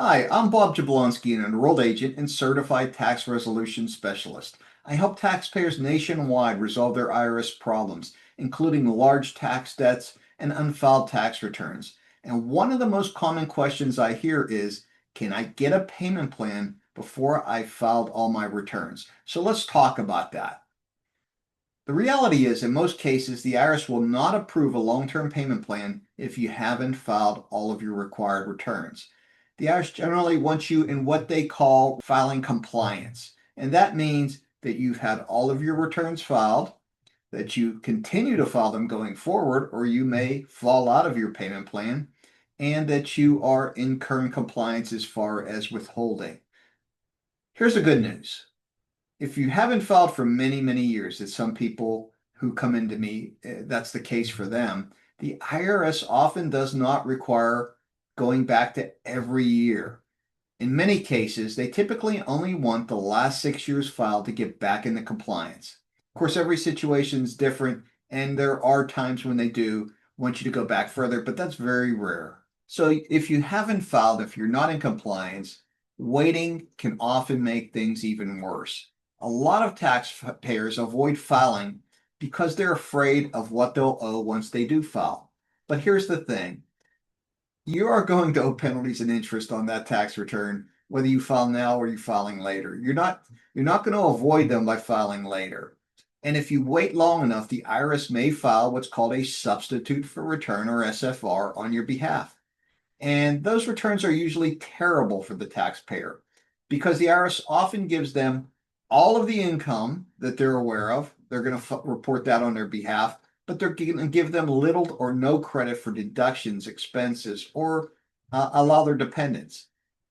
Hi, I'm Bob Jablonsky, an enrolled agent and certified tax resolution specialist. I help taxpayers nationwide resolve their IRS problems, including large tax debts and unfiled tax returns. And one of the most common questions I hear is, can I get a payment plan before I filed all my returns? So let's talk about that. The reality is, in most cases, the IRS will not approve a long-term payment plan if you haven't filed all of your required returns. The IRS generally wants you in what they call filing compliance, and that means that you've had all of your returns filed, that you continue to file them going forward, or you may fall out of your payment plan, and that you are in current compliance as far as withholding. Here's the good news. If you haven't filed for many, many years, that some people who come into me, that's the case for them, the IRS often does not require going back to every year. In many cases, they typically only want the last 6 years filed to get back into compliance. Of course, every situation is different, and there are times when they do want you to go back further, but that's very rare. So if you haven't filed, if you're not in compliance, waiting can often make things even worse. A lot of taxpayers avoid filing because they're afraid of what they'll owe once they do file. But here's the thing. You are going to owe penalties and interest on that tax return, whether you file now or you're filing later. You're not going to avoid them by filing later. And if you wait long enough, the IRS may file what's called a substitute for return, or SFR, on your behalf. And those returns are usually terrible for the taxpayer because the IRS often gives them all of the income that they're aware of. They're going to report that on their behalf, but they're going to give them little or no credit for deductions, expenses, or allow their dependents.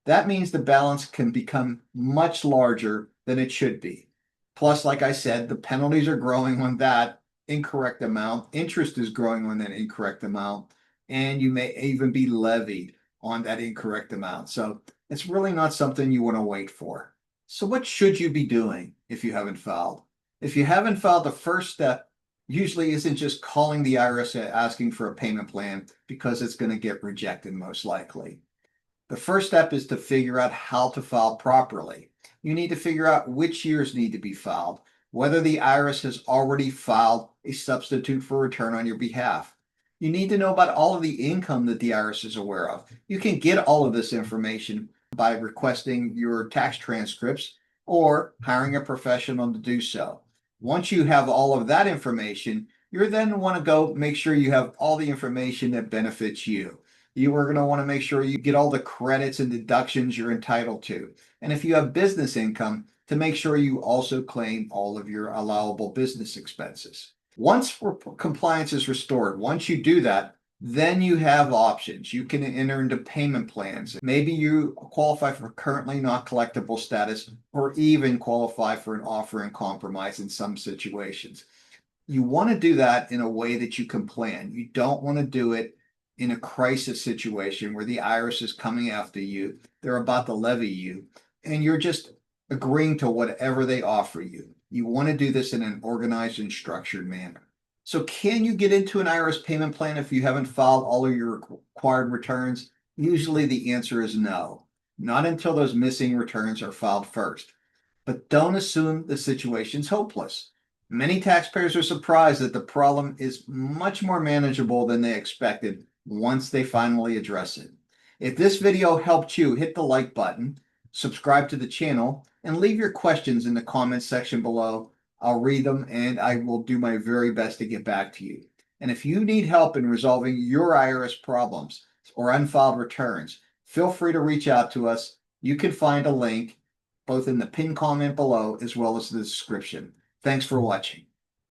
That means the balance can become much larger than it should be. Plus, like I said, the penalties are growing on that incorrect amount. Interest is growing on that incorrect amount, and you may even be levied on that incorrect amount. So it's really not something you want to wait for. So what should you be doing if you haven't filed? If you haven't filed, the first step usually isn't just calling the IRS asking for a payment plan, because it's going to get rejected most likely. The first step is to figure out how to file properly. You need to figure out which years need to be filed, whether the IRS has already filed a substitute for return on your behalf. You need to know about all of the income that the IRS is aware of. You can get all of this information by requesting your tax transcripts or hiring a professional to do so. Once you have all of that information, you then want to go make sure you have all the information that benefits you. You are going to want to make sure you get all the credits and deductions you're entitled to. And if you have business income, to make sure you also claim all of your allowable business expenses. Once compliance is restored, once you do that, then you have options. You can enter into payment plans. Maybe you qualify for currently not collectible status, or even qualify for an offer in compromise in some situations. You want to do that in a way that you can plan. You don't want to do it in a crisis situation where the IRS is coming after you, they're about to levy you, and you're just agreeing to whatever they offer you. You want to do this in an organized and structured manner. So can you get into an IRS payment plan if you haven't filed all of your required returns? Usually the answer is no, not until those missing returns are filed first. But don't assume the situation's hopeless. Many taxpayers are surprised that the problem is much more manageable than they expected once they finally address it. If this video helped you, hit the like button, subscribe to the channel, and leave your questions in the comments section below. I'll read them and I will do my very best to get back to you. And if you need help in resolving your IRS problems or unfiled returns, feel free to reach out to us. You can find a link both in the pinned comment below as well as the description. Thanks for watching.